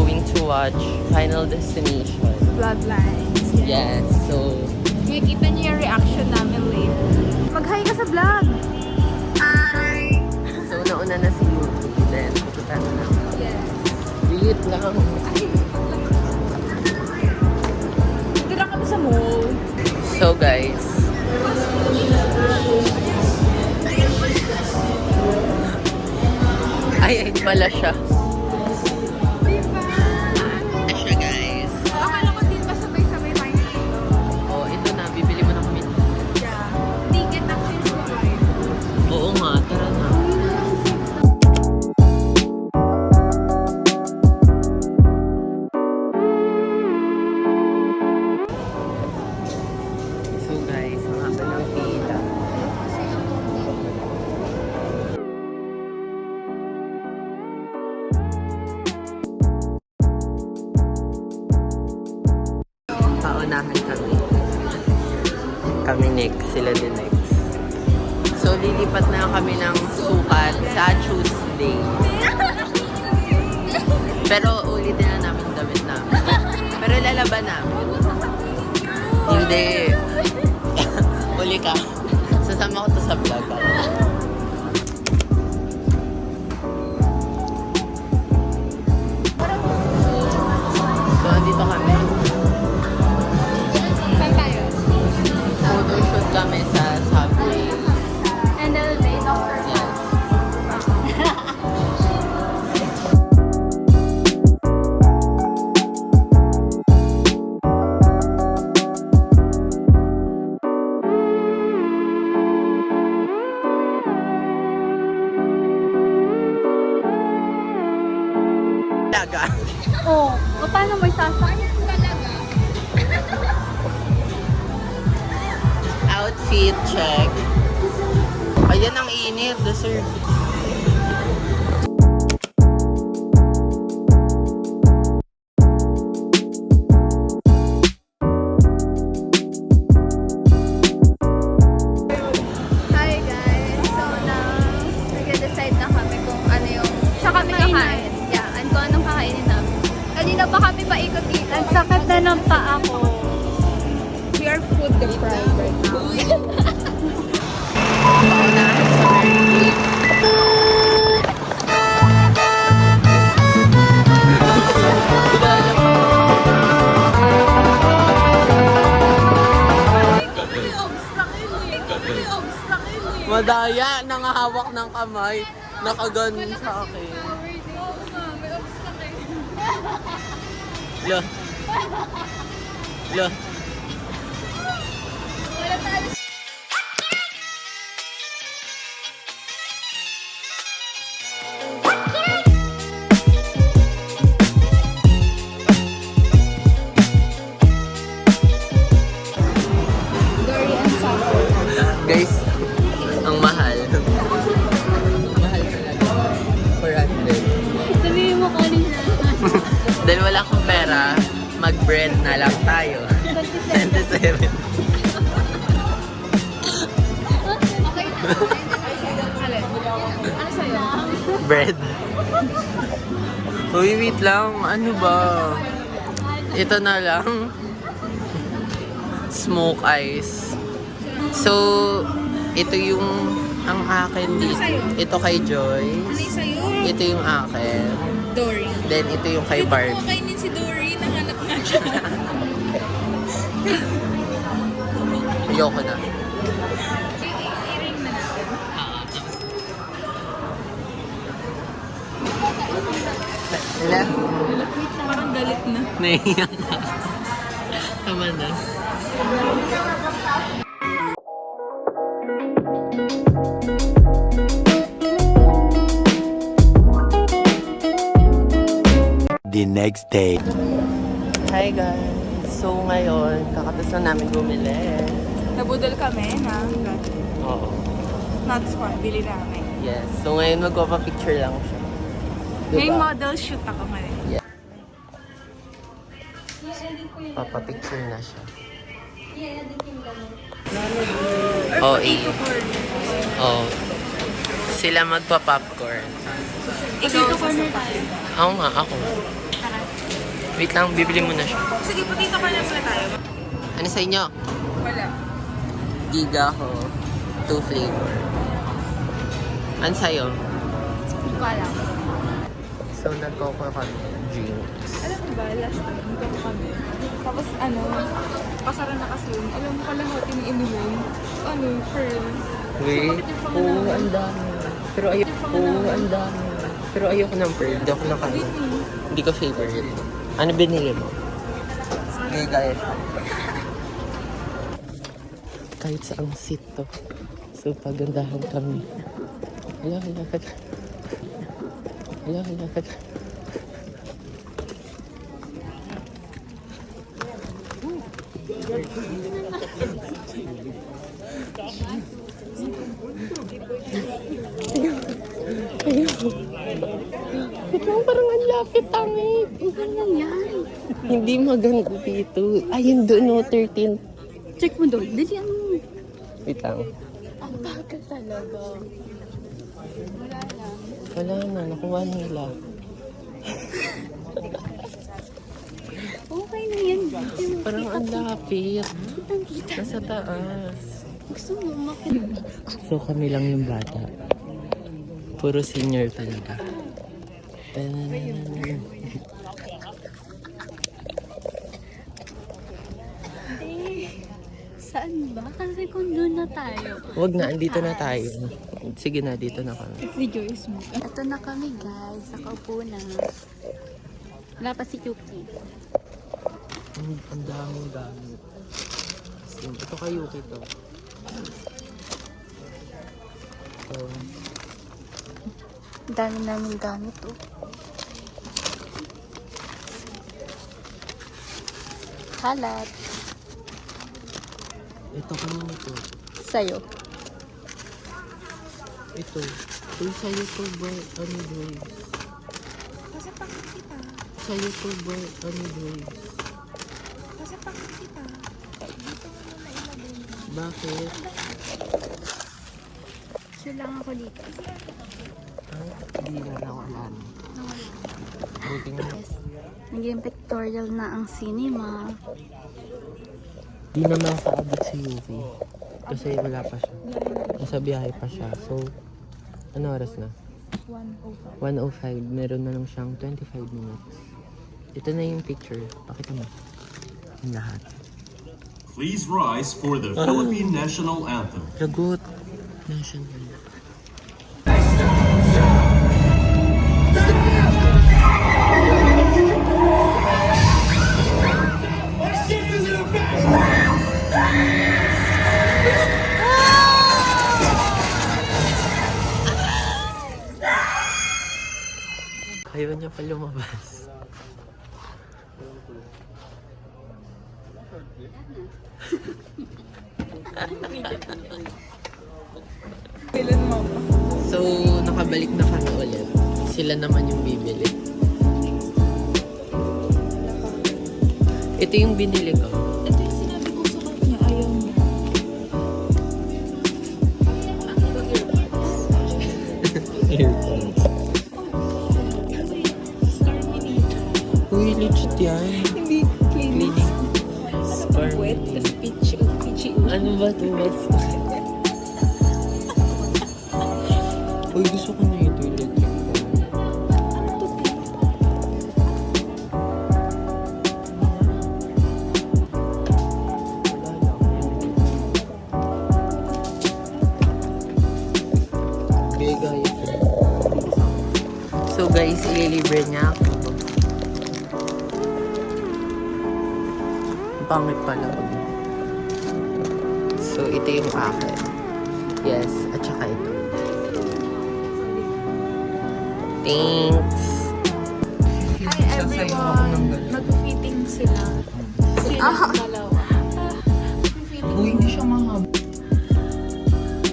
going to watch Final Destination. Bloodlines. Yes, so... Makikita niyo yung reaction namin later. Mag-hi ka sa vlog! Hi! So, nauna na si Yuki. Then, pupunta na namin. Yes. Wait lang. Dito lang kami sa mall. So, guys. Ay, pala siya. Diba? Ito siya, guys. Akala ko din ba sabay-sabay tayo dito? Oh, ito na. Bibili mo na kami. Yeah. Ticket na since kumain. Oo nga, tara na. So guys, ang haba ng pila. Paunahan kami. Kami next, sila din next. So lilipat na kami ng sukat sa Tuesday. Pero ulitin na namin damit namin. Pero lalaban namin. Hindi. Uli ka. Sasama ko to sa vlog. So, andito kami. Saan tayo? Photoshoot kami sa subway. And then they know her. Yes. Talaga. Oh, paano may sasakyan talaga? Outfit check. Ayan ang init, dessert. Hi guys! So now, nag-decide na kami kung ano yung siya kami kakain. Yeah, and kung anong kakainin namin. Kanina pa kami paikot-ikot. Ang sakit na ng paa ko. We are food deprived right now. Paunahan sa Mary Madaya, nangahawak ng kamay, nakaganon sa akin. Lo. Lo. Guys, ang mahal. Mahal talaga. 400. Sabihin mo kanina. Dahil wala akong pera, mag-bread na lang tayo. 27. Okay na. Alin? Ano sa'yo? Bread. Uy, wait lang. Ano ba? Ito na lang. Smoke ice. So, ito yung ang akin dito. Ito kay Joyce. Sa'yo? Ito yung akin. Dory. Then, ito yung kay Barbie. Kainin si Dory. Nahanap nga siya. Ayoko na. I-ring na natin. Wala? Parang galit na. Naiiyak na. Tama na. The next day. Hi guys! So ngayon, kakatapos na namin bumili. Nabudol kami na Oo. nuts pa. Bili namin. Yes. So ngayon magpapapicture lang siya. May model shoot ako ngayon. Yeah. Papapicture na siya. Oh, Oh. Sila magpa-popcorn. Ikaw, corner tayo. Ako nga, ako. Tara. Wait lang, bibili mo na siya. Sige, putita ka lang muna tayo. Ano sa inyo? Wala. Giga ko. 2 flavor. Ano sa'yo? Hindi ko alam. So, nagkoko kami. Drinks. Alam mo ba, last time, nagkako kami. Tapos pasara na kasi yun. Alam mo pala hot yung inumin. Pearl. Wait. Oo, ang dami. Pero ang dami. Pero ayoko ng pearl. Hindi ako nakain. Hindi ko favorite. Ano binili mo? Sige, guys. Kahit sa ang seat to. So, pagandahan kami. Hala. Ikaw parang ang lapit, tangit. Ganyan yan. Hindi maganda dito. Ayun doon, no, 13. Check mo doon. Dali ano. Wait lang. Ang bagal talaga. Wala na, nakuha nila. Okay na yan. Parang ang lapit. Kitang-kita. Nasa taas. Gusto mo makita. So kami lang yung bata. Puro senior talaga. Saan ba? Kasi kung doon na tayo. Wag na, andito na tayo. Sige na, dito na kami. Si Joyce mo. Ito na kami guys. Nakaupo na. Wala pa si Yuki. Ang daming gamit. Ito kayo kito. So, Dami namin gamit oh. Kalat. ito kanina to. Sa'yo. Ito. Uy, sa'yo to ba? Ano boy? Kasi pakit kita. Sa'yo to ba? Ano boy? Kasi pakit kita. Dito mo na ilagay mo. Bakit? Siya lang ako dito. Hindi na nawalan. Buti nga. Yes. Naging pictorial na ang cinema. Di na makakaabot si Yuki. Kasi wala pa siya. Nasa biyahe pa siya. So, ano oras na? 105. 1:05. Meron na lang siyang 25 minutes. Ito na yung picture. Pakita mo. Yung lahat. Please rise for the Philippine National Anthem. Lagot. National. Ayaw niya pa lumabas. Kailan mo? So, nakabalik na kami ulit. Sila naman yung bibili. Ito yung binili ko. Ito yung sinabi ko sa kanya. Ayaw niya. Earphones. Uy, legit yan. Hindi cleaning. Storm. Wet, tas peachy. Ano ba ito? Uy, gusto ko na ito. Electric. So guys, ililibre niya ako. Ang pangit pala. So ito yung akin. Yes, at saka ito. Thanks! Hi everyone! Mag-fitting sila. Sila dalawa. Uy, hindi siya mahaba.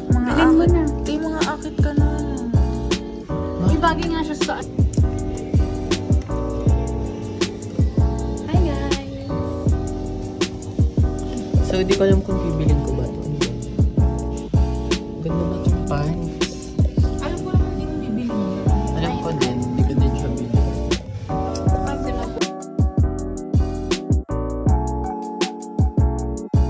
Mga Galing mo na. mga akit ka na. Ibagay nga siya sa... Hi guys! So, di ko alam kung bibilin ko ba ito. Ganda ba itong pants?